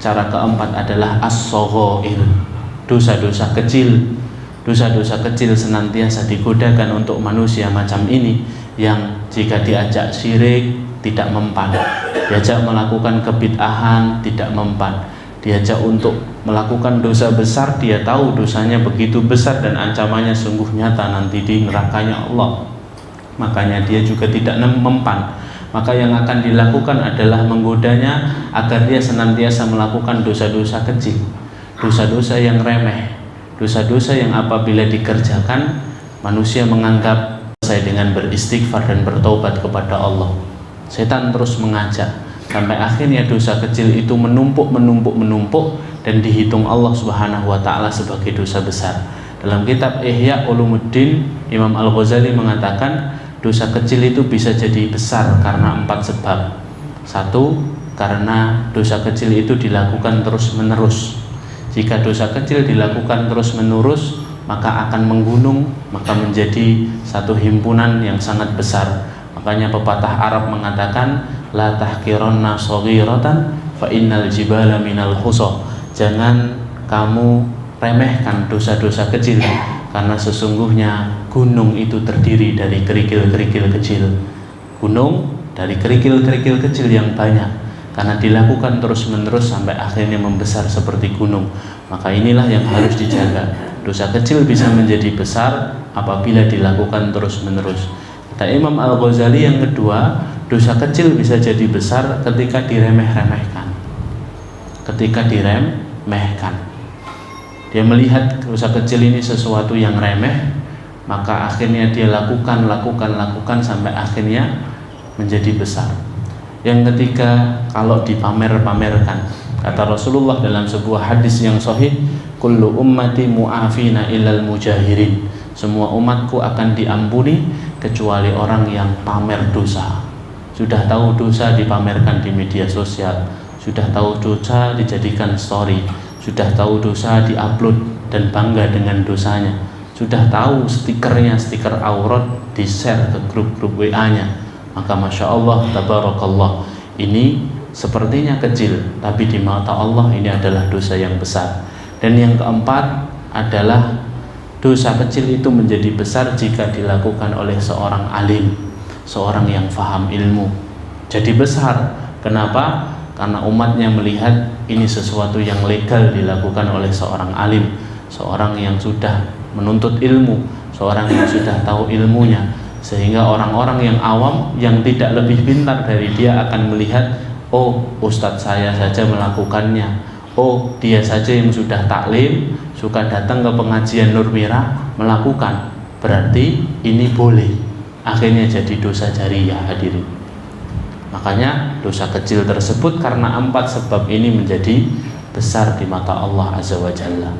Cara keempat adalah as-shaghair, dosa-dosa kecil. Dosa-dosa kecil senantiasa digodakan untuk manusia macam ini, yang jika diajak syirik tidak mempan, diajak melakukan kebid'ahan tidak mempan, diajak untuk melakukan dosa besar, dia tahu dosanya begitu besar dan ancamannya sungguh nyata nanti di nerakanya Allah, makanya dia juga tidak mempan. Maka yang akan dilakukan adalah menggodanya agar dia senantiasa melakukan dosa-dosa kecil, dosa-dosa yang remeh, dosa-dosa yang apabila dikerjakan manusia menganggap selesai dengan beristighfar dan bertaubat kepada Allah. Setan terus mengajak sampai akhirnya dosa kecil itu menumpuk dan dihitung Allah Subhanahu wa taala sebagai dosa besar. Dalam kitab Ihya Ulumuddin, Imam Al-Ghazali mengatakan dosa kecil itu bisa jadi besar karena 4 sebab. 1, karena dosa kecil itu dilakukan terus-menerus. Jika dosa kecil dilakukan terus-menerus, maka akan menggunung, maka menjadi satu himpunan yang sangat besar. Makanya pepatah Arab mengatakan, la tahqiranna shaghiratan fa innal jibala minal husa. Jangan kamu remehkan dosa-dosa kecil, karena sesungguhnya gunung itu terdiri dari kerikil-kerikil kecil. Gunung dari kerikil-kerikil kecil yang banyak, karena dilakukan terus-menerus sampai akhirnya membesar seperti gunung. Maka inilah yang harus dijaga. Dosa kecil bisa menjadi besar apabila dilakukan terus-menerus. Kata Imam Al-Ghazali yang kedua, dosa kecil bisa jadi besar ketika diremeh-remehkan. Ketika diremehkan, dia melihat dosa kecil ini sesuatu yang remeh, maka akhirnya dia lakukan sampai akhirnya menjadi besar. Yang ketiga, kalau dipamer-pamerkan. Kata Rasulullah dalam sebuah hadis yang sahih, kullu ummati mu'afina illal mujahirin. Semua umatku akan diampuni kecuali orang yang pamer dosa. Sudah tahu dosa dipamerkan di media sosial, sudah tahu dosa dijadikan story, sudah tahu dosa diupload dan bangga dengan dosanya, sudah tahu stikernya, stiker aurat di-share ke grup-grup WA-nya, maka Masya Allah, Tabarakallah, ini sepertinya kecil, tapi di mata Allah ini adalah dosa yang besar. Dan yang keempat adalah dosa kecil itu menjadi besar jika dilakukan oleh seorang alim, seorang yang faham ilmu. Jadi besar. Kenapa? Karena umatnya melihat ini sesuatu yang legal dilakukan oleh seorang alim, seorang yang sudah menuntut ilmu, seorang yang sudah tahu ilmunya, sehingga orang-orang yang awam yang tidak lebih pintar dari dia akan melihat, oh ustadz saya saja melakukannya, oh dia saja yang sudah taklim, suka datang ke pengajian Nur Mira melakukan, berarti ini boleh. Akhirnya jadi dosa jariyah, hadirin. Makanya dosa kecil tersebut karena 4 sebab ini menjadi besar di mata Allah Azza wa Jalla.